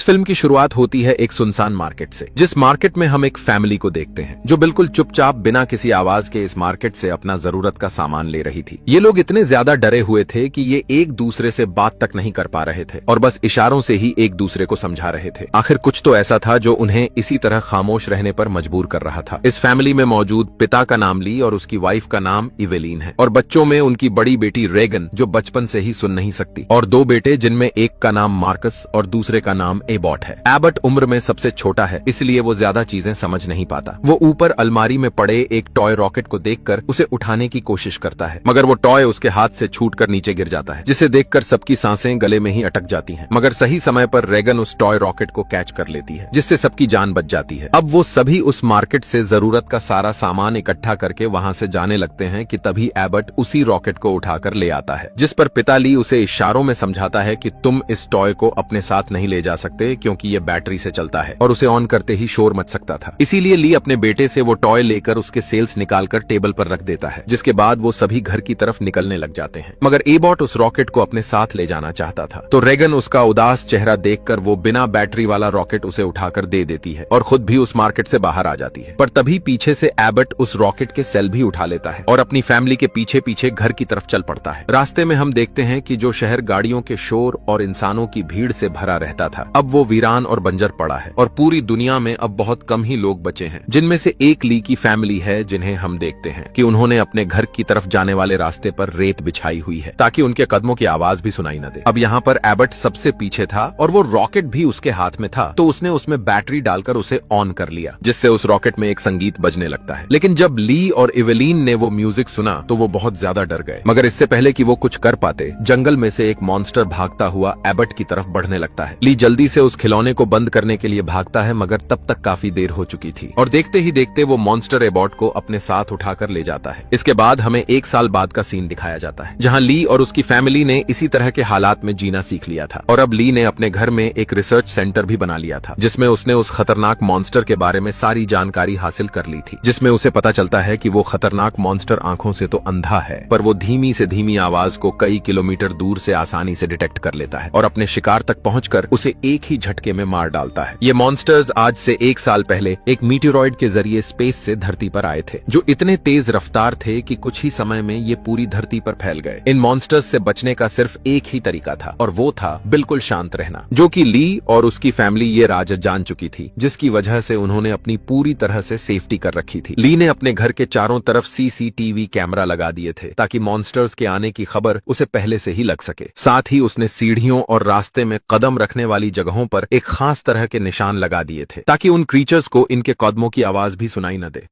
Film की शुरुआत होती है एक सुनसान मार्केट से, जिस मार्केट में हम एक फैमिली को देखते हैं जो बिल्कुल चुपचाप बिना किसी आवाज के इस मार्केट से अपना जरूरत का सामान ले रही थी। ये लोग इतने ज्यादा डरे हुए थे कि ये एक दूसरे से बात तक नहीं कर पा रहे थे और बस इशारों से ही एक दूसरे को समझा रहे थे। आखिर कुछ तो ऐसा था जो उन्हें इसी तरह खामोश रहने पर मजबूर कर रहा था। इस फैमिली में मौजूद पिता का नाम ली और उसकी वाइफ का नाम इवेलीन है, और बच्चों में उनकी बड़ी बेटी रेगन जो बचपन से ही सुन नहीं सकती, और दो बेटे जिनमें एक का नाम मार्कस और दूसरे का नाम एबॉट है। एबॉट उम्र में सबसे छोटा है, इसलिए वो ज्यादा चीजें समझ नहीं पाता। वो ऊपर अलमारी में पड़े एक टॉय रॉकेट को देखकर उसे उठाने की कोशिश करता है, मगर वो टॉय उसके हाथ से छूटकर नीचे गिर जाता है, जिसे देखकर सबकी सांसें गले में ही अटक जाती हैं। मगर सही समय पर रेगन उस टॉय रॉकेट को कैच कर लेती है, जिससे सबकी जान बच जाती है। अब वो सभी उस मार्केट से जरूरत का सारा सामान इकट्ठा करके वहां से जाने लगते हैं कि तभी एबॉट उसी रॉकेट को उठाकर ले आता है, जिस पर पिता ली उसे इशारों में समझाता है कि तुम इस टॉय को अपने साथ नहीं ले जा सकते क्योंकि ये बैटरी से चलता है और उसे ऑन करते ही शोर मच सकता था। इसीलिए ली अपने बेटे से वो टॉय लेकर उसके सेल्स निकालकर टेबल पर रख देता है, जिसके बाद वो सभी घर की तरफ निकलने लग जाते हैं। मगर एबॉट उस रॉकेट को अपने साथ ले जाना चाहता था, तो रेगन उसका उदास चेहरा देखकर वो बिना बैटरी वाला रॉकेट उसे उठाकर दे देती है और खुद भी उस मार्केट से बाहर आ जाती है। पर तभी पीछे से एबॉट उस रॉकेट के सेल भी उठा लेता है और अपनी फैमिली के पीछे पीछे घर की तरफ चल पड़ता है। रास्ते में हम देखते हैं कि जो शहर गाड़ियों के शोर और इंसानों की भीड़ से भरा रहता था, अब वो वीरान और बंजर पड़ा है और पूरी दुनिया में अब बहुत कम ही लोग बचे हैं, जिनमें से एक ली की फैमिली है, जिन्हें हम देखते हैं कि उन्होंने अपने घर की तरफ जाने वाले रास्ते पर रेत बिछाई हुई है ताकि उनके कदमों की आवाज भी सुनाई न दे। अब यहाँ पर एबॉट सबसे पीछे था और वो रॉकेट भी उसके हाथ में था, तो उसने उसमें बैटरी डालकर उसे ऑन कर लिया, जिससे उस रॉकेट में एक संगीत बजने लगता है। लेकिन जब ली और इवेलीन ने वो म्यूजिक सुना तो वो बहुत ज्यादा डर गए, मगर इससे पहले कि वो कुछ कर पाते, जंगल में से एक मॉन्स्टर भागता हुआ एबॉट की तरफ बढ़ने लगता है। ली जल्दी से उस खिलौने को बंद करने के लिए भागता है, मगर तब तक काफी देर हो चुकी थी और देखते ही देखते वो मॉन्स्टर एबॉट को अपने साथ उठाकर ले जाता है। इसके बाद हमें एक साल बाद का सीन दिखाया जाता है, जहां ली और उसकी फैमिली ने इसी तरह के हालात में जीना सीख लिया था, और अब ली ने अपने घर में एक रिसर्च सेंटर भी बना लिया था, जिसमें उसने उस खतरनाक मॉन्स्टर के बारे में सारी जानकारी हासिल कर ली थी, जिसमें उसे पता चलता है कि वो खतरनाक मॉन्स्टर आंखों से तो अंधा है, पर वो धीमी से धीमी आवाज को कई किलोमीटर दूर से आसानी से डिटेक्ट कर लेता है और अपने शिकार तक पहुंचकर उसे एक ही झटके में मार डालता है। ये मॉन्स्टर्स आज से एक साल पहले एक मीटेरॉइड के जरिए स्पेस से धरती पर आए थे, जो इतने तेज रफ्तार थे कि कुछ ही समय में ये पूरी धरती पर फैल गए। इन मॉन्स्टर्स से बचने का सिर्फ एक ही तरीका था, और वो था बिल्कुल शांत रहना, जो कि ली और उसकी फैमिली ये राज जान चुकी थी, जिसकी वजह से उन्होंने अपनी पूरी तरह से सेफ्टी कर रखी थी। ली ने अपने घर के चारों तरफ सीसीटीवी कैमरा लगा दिए थे ताकि मॉन्स्टर्स के आने की खबर उसे पहले से ही लग सके। साथ ही उसने सीढ़ियों और रास्ते में कदम रखने वाली जगहों पर एक खास तरह के निशान लगा दिए थे ताकि उन क्रीचर्स को इनके कदमों की आवाज भी सुनाई न दे।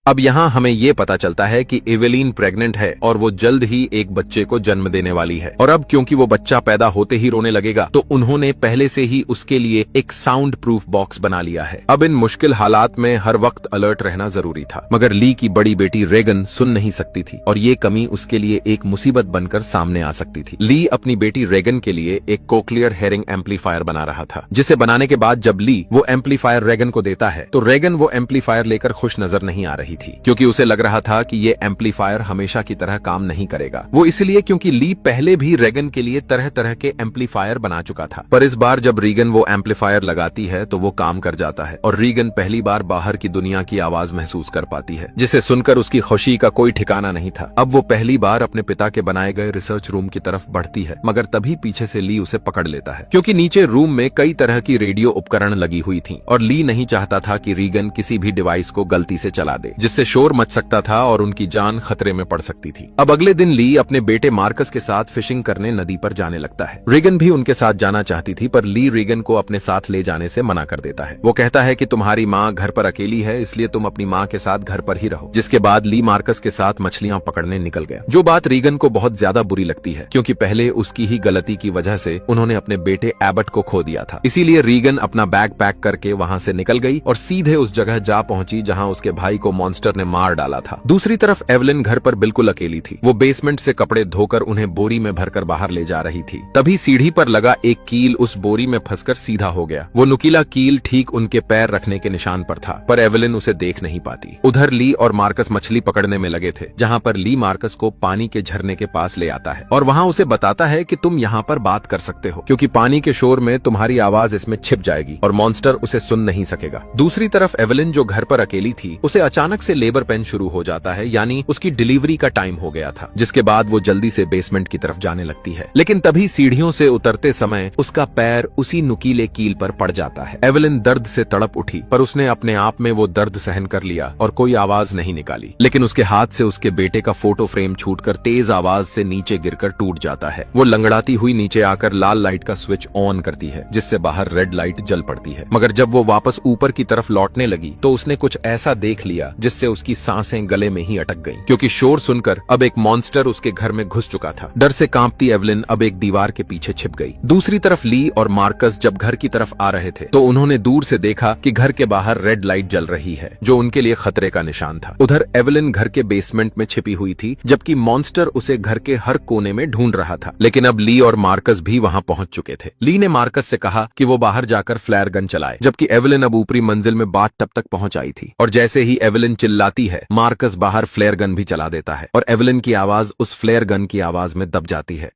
अब यहाँ हमें ये पता चलता है कि इवेलीन प्रेग्नेंट है और वो जल्द ही एक बच्चे को जन्म देने वाली है, और अब क्योंकि वो बच्चा पैदा होते ही रोने लगेगा, तो उन्होंने पहले से ही उसके लिए एक साउंड प्रूफ बॉक्स बना लिया है। अब इन मुश्किल हालात में हर वक्त अलर्ट रहना जरूरी था, मगर ली की बड़ी बेटी रेगन सुन नहीं सकती थी और ये कमी उसके लिए एक मुसीबत बनकर सामने आ सकती थी। ली अपनी बेटी रेगन के लिए एक कोक्लियर हेरिंग एम्पलीफायर बना रहा था, जिसे बनाने के बाद जब ली वो एम्पलीफायर रेगन को देता है, तो रेगन वो एम्पलीफायर लेकर खुश नजर नहीं आ रही थी, क्योंकि उसे लग रहा था कि ये एम्पलीफायर हमेशा की तरह काम नहीं करेगा। वो इसलिए क्योंकि ली पहले भी रेगन के लिए तरह तरह के एम्पलीफायर बना चुका था, पर इस बार जब रीगन वो एम्पलीफायर लगाती है तो वो काम कर जाता है और रीगन पहली बार बाहर की दुनिया की आवाज महसूस कर पाती है, जिसे सुनकर उसकी खुशी का कोई ठिकाना नहीं था। अब वो पहली बार अपने पिता के बनाए गए रिसर्च रूम की तरफ बढ़ती है, मगर तभी पीछे से ली उसे पकड़ लेता है, क्योंकि नीचे रूम में कई तरह की रेडियो उपकरण लगी हुई थी और ली नहीं चाहता था कि रीगन किसी भी डिवाइस को गलती से चला दे, जिससे शोर मच सकता था और उनकी जान खतरे में पड़ सकती थी। अब अगले दिन ली अपने बेटे मार्कस के साथ फिशिंग करने नदी पर जाने लगता है। रीगन भी उनके साथ जाना चाहती थी, पर ली रीगन को अपने साथ ले जाने से मना कर देता है। वो कहता है कि तुम्हारी माँ घर पर अकेली है, इसलिए तुम अपनी माँ के साथ घर पर ही रहो। जिसके बाद ली मार्कस के साथ मछलियां पकड़ने निकल गया, जो बात रीगन को बहुत ज्यादा बुरी लगती है, क्योंकि पहले उसकी ही गलती की वजह से उन्होंने अपने बेटे एबॉट को खो दिया था। इसीलिए रीगन अपना बैग पैक करके वहां से निकल गई और सीधे उस जगह जा पहुंची जहां उसके भाई को मॉन्स्टर ने मार डाला था। दूसरी तरफ एवलिन घर पर बिल्कुल अकेली थी। वो बेसमेंट से कपड़े धोकर उन्हें बोरी में भरकर बाहर ले जा रही थी। तभी सीढ़ी पर लगा एक कील उस बोरी में फंसकर सीधा हो गया। वो नुकीला कील ठीक उनके पैर रखने के निशान पर था, पर एवलिन उसे देख नहीं पाती। उधर ली और मार्कस मछली पकड़ने में लगे थे, जहाँ पर ली मार्कस को पानी के झरने के पास ले आता है और वहाँ उसे बताता है कि तुम यहाँ पर बात कर सकते हो, क्योंकि पानी के शोर में तुम्हारी आवाज इसमें छिप जाएगी और मॉन्स्टर उसे सुन नहीं सकेगा। दूसरी तरफ एवलिन जो घर पर अकेली थी, उसे अचानक से लेबर पेन शुरू हो जाता है, यानी उसकी डिलीवरी का टाइम हो गया था, जिसके बाद वो जल्दी से बेसमेंट की तरफ जाने लगती है। लेकिन तभी सीढ़ियों से उतरते समय उसका पैर उसी नुकीले कील पर पड़ जाता है। एवलिन दर्द से तड़प उठी, पर उसने अपने आप में वो दर्द सहन कर लिया और कोई आवाज नहीं निकाली। लेकिन उसके हाथ से उसके बेटे का फोटो फ्रेम छूटकर तेज आवाज से नीचे गिरकर टूट जाता है। वो लंगड़ाती हुई नीचे आकर लाल लाइट का स्विच ऑन करती है, जिससे बाहर रेड लाइट जल पड़ती है। मगर जब वो वापस ऊपर की तरफ लौटने लगी तो उसने कुछ ऐसा देख लिया जिससे उसकी सांसें गले में ही अटक गईं, क्योंकि शोर सुनकर अब एक मॉन्स्टर उसके घर में घुस चुका था। डर से कांपती एवलिन अब एक दीवार के पीछे छिप गई। दूसरी तरफ ली और मार्कस जब घर की तरफ आ रहे थे तो उन्होंने दूर से देखा कि घर के बाहर रेड लाइट जल रही है, जो उनके लिए खतरे का निशान था। उधर एवलिन घर के बेसमेंट में छिपी हुई थी, जबकि मॉन्स्टर उसे घर के हर कोने में ढूंढ रहा था। लेकिन अब ली और मार्कस भी वहां पहुंच चुके थे। ली ने मार्कस से कहा कि वो बाहर जाकर फ्लेयर गन चलाए, जबकि एवलिन अब ऊपरी मंजिल में बाथ टब तक पहुंच आई थी। और जैसे ही एवलिन चिल्लाती है, मार्कस बाहर फ्लेयर गन भी चला देता है और एवलिन की आवाज उस फ्लेयर गन की आवाज में दब जाती है।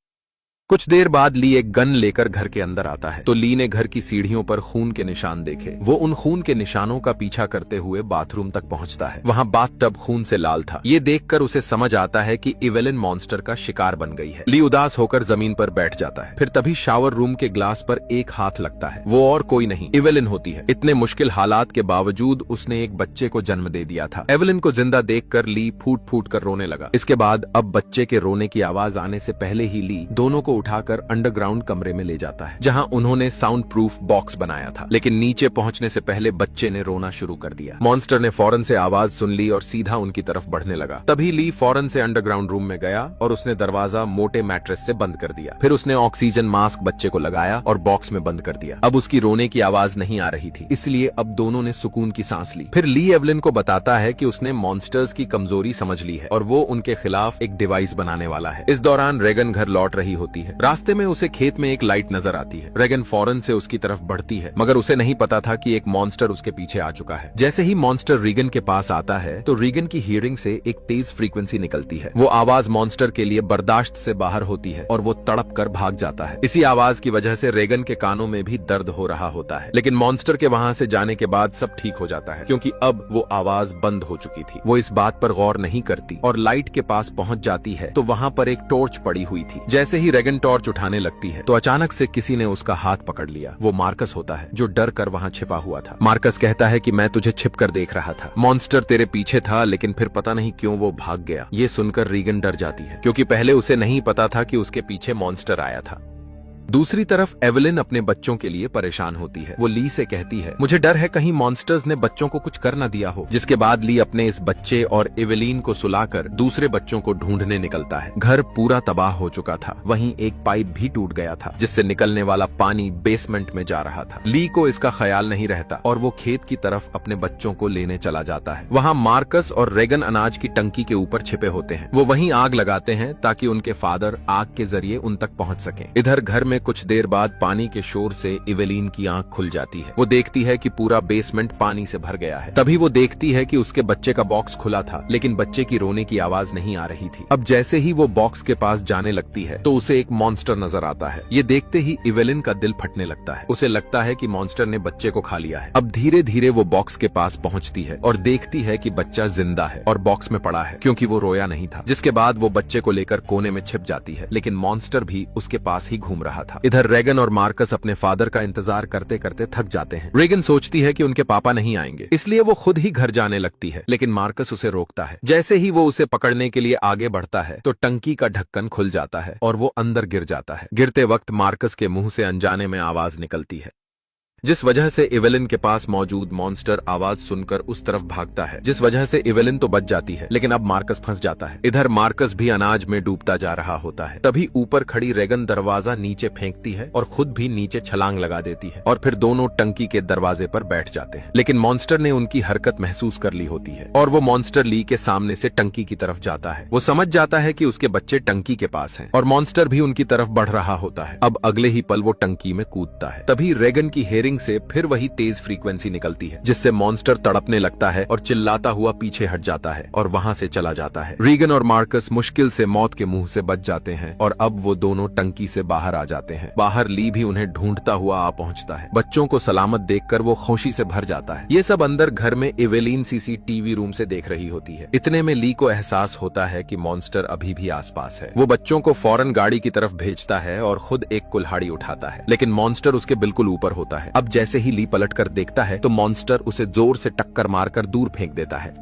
कुछ देर बाद ली एक गन लेकर घर के अंदर आता है तो ली ने घर की सीढ़ियों पर खून के निशान देखे। वो उन खून के निशानों का पीछा करते हुए बाथरूम तक पहुंचता है। वहां बाथ टब खून से लाल था। ये देखकर उसे समझ आता है कि इवेलिन मॉन्स्टर का शिकार बन गई है। ली उदास होकर जमीन पर बैठ जाता है। फिर तभी शावर रूम के ग्लास पर एक हाथ लगता है। वो और कोई नहीं, इवेलिन होती है। इतने मुश्किल हालात के बावजूद उसने एक बच्चे को जन्म दे दिया था। एवलिन को जिंदा देखकर ली फूट फूट कर रोने लगा। इसके बाद अब बच्चे के रोने की आवाज आने से पहले ही ली दोनों को उठाकर अंडरग्राउंड कमरे में ले जाता है, जहां उन्होंने साउंड प्रूफ बॉक्स बनाया था। लेकिन नीचे पहुंचने से पहले बच्चे ने रोना शुरू कर दिया। मॉन्स्टर ने फौरन से आवाज सुन ली और सीधा उनकी तरफ बढ़ने लगा। तभी ली फौरन से अंडरग्राउंड रूम में गया और उसने दरवाजा मोटे मैट्रेस से बंद कर दिया। फिर उसने ऑक्सीजन मास्क बच्चे को लगाया और बॉक्स में बंद कर दिया। अब उसकी रोने की आवाज नहीं आ रही थी, इसलिए अब दोनों ने सुकून की सांस ली। फिर ली एवलिन को बताता है कि उसने मॉन्स्टर्स की कमजोरी समझ ली है और वो उनके खिलाफ एक डिवाइस बनाने वाला है। इस दौरान रेगन घर लौट रही होती है। रास्ते में उसे खेत में एक लाइट नजर आती है। रेगन फौरन से उसकी तरफ बढ़ती है, मगर उसे नहीं पता था कि एक मॉन्स्टर उसके पीछे आ चुका है। जैसे ही मॉन्स्टर रीगन के पास आता है तो रीगन की हियरिंग से एक तेज फ्रीक्वेंसी निकलती है। वो आवाज मॉन्स्टर के लिए बर्दाश्त से बाहर होती है और वो तड़प कर भाग जाता है। इसी आवाज की वजह से रेगन के कानों में भी दर्द हो रहा होता है। लेकिन मॉन्स्टर के वहां से जाने के बाद सब ठीक हो जाता है, क्योंकि अब वो आवाज बंद हो चुकी थी। वो इस बात पर गौर नहीं करती और लाइट के पास पहुंच जाती है तो वहां पर एक टॉर्च पड़ी हुई थी। जैसे ही रेगन टॉर्च उठाने लगती है तो अचानक से किसी ने उसका हाथ पकड़ लिया। वो मार्कस होता है, जो डर कर वहां छिपा हुआ था। मार्कस कहता है कि मैं तुझे छिप कर देख रहा था। मॉन्स्टर तेरे पीछे था, लेकिन फिर पता नहीं क्यों वो भाग गया। ये सुनकर रीगन डर जाती है, क्योंकि पहले उसे नहीं पता था कि उसके पीछे मॉन्स्टर आया था। दूसरी तरफ एवलिन अपने बच्चों के लिए परेशान होती है। वो ली से कहती है, मुझे डर है कहीं मॉन्स्टर्स ने बच्चों को कुछ कर न दिया हो। जिसके बाद ली अपने इस बच्चे और एवेलिन को सुलाकर दूसरे बच्चों को ढूंढने निकलता है। घर पूरा तबाह हो चुका था। वहीं एक पाइप भी टूट गया था, जिससे निकलने वाला पानी बेसमेंट में जा रहा था। ली को इसका ख्याल नहीं रहता और वो खेत की तरफ अपने बच्चों को लेने चला जाता है। वहाँ मार्कस और रेगन अनाज की टंकी के ऊपर छिपे होते हैं। वो वहीं आग लगाते हैं ताकि उनके फादर आग के जरिए उन तक पहुँच सके। इधर घर में कुछ देर बाद पानी के शोर से इवेलिन की आंख खुल जाती है। वो देखती है कि पूरा बेसमेंट पानी से भर गया है। तभी वो देखती है कि उसके बच्चे का बॉक्स खुला था, लेकिन बच्चे की रोने की आवाज नहीं आ रही थी। अब जैसे ही वो बॉक्स के पास जाने लगती है तो उसे एक मॉन्स्टर नजर आता है। ये देखते ही इवेलिन का दिल फटने लगता है। उसे लगता है कि मॉन्स्टर ने बच्चे को खा लिया है। अब धीरे धीरे वो बॉक्स के पास पहुंचती है और देखती है कि बच्चा जिंदा है और बॉक्स में पड़ा है, क्योंकि वो रोया नहीं था। जिसके बाद वो बच्चे को लेकर कोने में छिप जाती है, लेकिन मॉन्स्टर भी उसके पास ही घूम रहा था। इधर रेगन और मार्कस अपने फादर का इंतजार करते करते थक जाते हैं। रेगन सोचती है कि उनके पापा नहीं आएंगे, इसलिए वो खुद ही घर जाने लगती है, लेकिन मार्कस उसे रोकता है। जैसे ही वो उसे पकड़ने के लिए आगे बढ़ता है तो टंकी का ढक्कन खुल जाता है और वो अंदर गिर जाता है। गिरते वक्त मार्कस के मुंह से अनजाने में आवाज निकलती है, जिस वजह से इवेलिन के पास मौजूद मॉन्स्टर आवाज सुनकर उस तरफ भागता है, जिस वजह से इवेलिन तो बच जाती है, लेकिन अब मार्कस फंस जाता है। इधर मार्कस भी अनाज में डूबता जा रहा होता है। तभी ऊपर खड़ी रेगन दरवाजा नीचे फेंकती है और खुद भी नीचे छलांग लगा देती है और फिर दोनों टंकी के दरवाजे पर बैठ जाते हैं। लेकिन मॉन्स्टर ने उनकी हरकत महसूस कर ली होती है और वो मॉन्स्टर ली के सामने से टंकी की तरफ जाता है। वो समझ जाता है कि उसके बच्चे टंकी के पास हैं और मॉन्स्टर भी उनकी तरफ बढ़ रहा होता है। अब अगले ही पल वो टंकी में कूदता है। तभी रेगन की हेयरिंग से फिर वही तेज फ्रीक्वेंसी निकलती है, जिससे मॉन्स्टर तड़पने लगता है और चिल्लाता हुआ पीछे हट जाता है और वहां से चला जाता है। रीगन और मार्कस मुश्किल से मौत के मुंह से बच जाते हैं और अब वो दोनों टंकी से बाहर आ जाते हैं। बाहर ली भी उन्हें ढूंढता हुआ आ पहुंचता है। बच्चों को सलामत देखकर वो खुशी से भर जाता है। ये सब अंदर घर में इवेलिन सीसीटीवी रूम से देख रही होती है। इतने में ली को एहसास होता है कि मॉन्स्टर अभी भी आसपास है। वो बच्चों को फौरन गाड़ी की तरफ भेजता है और खुद एक कुल्हाड़ी उठाता है, लेकिन मॉन्स्टर उसके बिल्कुल ऊपर होता है। अब जैसे ही ली पलट कर देखता है तो मॉन्स्टर उसे जोर से टक्कर मारकर दूर फेंक देता है।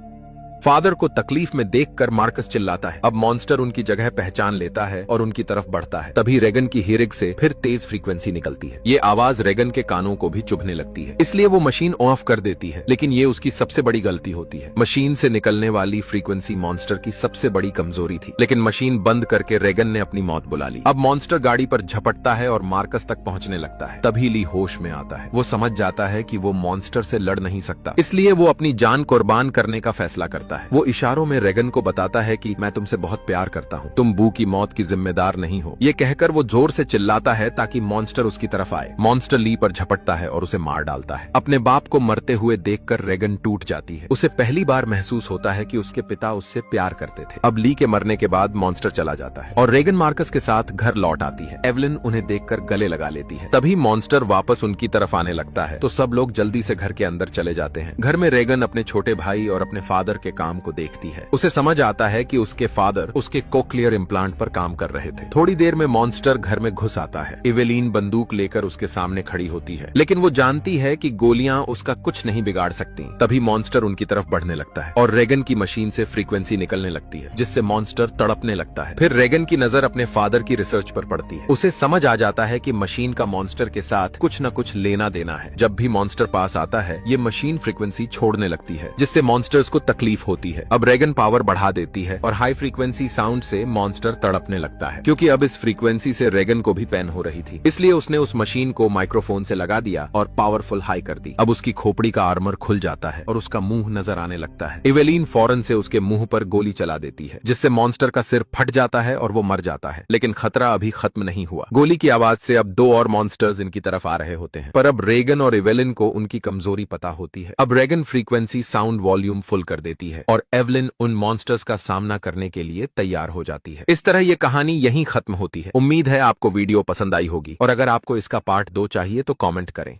फादर को तकलीफ में देखकर मार्कस चिल्लाता है। अब मॉन्स्टर उनकी जगह पहचान लेता है और उनकी तरफ बढ़ता है। तभी रेगन की हियरिंग से फिर तेज फ्रीक्वेंसी निकलती है। ये आवाज रेगन के कानों को भी चुभने लगती है, इसलिए वो मशीन ऑफ कर देती है। लेकिन ये उसकी सबसे बड़ी गलती होती है। मशीन से निकलने वाली फ्रीक्वेंसी मॉन्स्टर की सबसे बड़ी कमजोरी थी, लेकिन मशीन बंद करके रेगन ने अपनी मौत बुला ली। अब मॉन्स्टर गाड़ी पर झपटता है और मार्कस तक पहुंचने लगता है। तभी ली होश में आता है। वो समझ जाता है कि वो मॉन्स्टर से लड़ नहीं सकता, इसलिए वो अपनी जान कुर्बान करने का फैसला करता है। वो इशारों में रेगन को बताता है कि मैं तुमसे बहुत प्यार करता हूँ, तुम बू की मौत की जिम्मेदार नहीं हो। ये कहकर वो जोर से चिल्लाता है ताकि मॉन्स्टर उसकी तरफ आए। मॉन्स्टर ली पर झपटता है और उसे मार डालता है। अपने बाप को मरते हुए देखकर रेगन टूट जाती है। उसे पहली बार महसूस होता है कि उसके पिता उससे प्यार करते थे। अब ली के मरने के बाद मॉन्स्टर चला जाता है और रेगन मार्कस के साथ घर लौट आती है। एवलिन उन्हें देखकर गले लगा लेती है। तभी मॉन्स्टर वापस उनकी तरफ आने लगता है तो सब लोग जल्दी से घर के अंदर चले जाते हैं। घर में रेगन अपने छोटे भाई और अपने फादर के काम को देखती है। उसे समझ आता है कि उसके फादर उसके कोक्लियर इम्प्लांट पर काम कर रहे थे। थोड़ी देर में मॉन्स्टर घर में घुस आता है। इवेलिन बंदूक लेकर उसके सामने खड़ी होती है, लेकिन वो जानती है कि गोलियां उसका कुछ नहीं बिगाड़ सकती। तभी मॉन्स्टर उनकी तरफ बढ़ने लगता है और रेगन की मशीन से फ्रीक्वेंसी निकलने लगती है, जिससे मॉन्स्टर तड़पने लगता है। फिर रेगन की नजर अपने फादर की रिसर्च पर पड़ती है। उसे समझ आ जाता है कि मशीन का मॉन्स्टर के साथ कुछ न कुछ लेना देना है। जब भी मॉन्स्टर पास आता है ये मशीन फ्रीक्वेंसी छोड़ने लगती है, जिससे मॉन्स्टर्स को तकलीफ होती है। अब रेगन पावर बढ़ा देती है और हाई फ्रीक्वेंसी साउंड से मॉन्स्टर तड़पने लगता है, क्योंकि अब इस फ्रीक्वेंसी से रेगन को भी पेन हो रही थी। इसलिए उसने उस मशीन को माइक्रोफोन से लगा दिया और पावरफुल हाई कर दी। अब उसकी खोपड़ी का आर्मर खुल जाता है और उसका मुंह नजर आने लगता है। इवेलिन फौरन से उसके मुंह पर गोली चला देती है, जिससे मॉन्स्टर का सिर फट जाता है और वो मर जाता है। लेकिन खतरा अभी खत्म नहीं हुआ। गोली की आवाज से अब दो और मॉन्स्टर्स इनकी तरफ आ रहे होते हैं, पर अब रेगन और इवेलिन को उनकी कमजोरी पता होती है। अब रेगन फ्रीक्वेंसी साउंड वॉल्यूम फुल कर देती है और एवलिन उन मॉन्स्टर्स का सामना करने के लिए तैयार हो जाती है। इस तरह ये कहानी यहीं खत्म होती है। उम्मीद है आपको वीडियो पसंद आई होगी और अगर आपको इसका पार्ट 2 चाहिए तो कमेंट करें।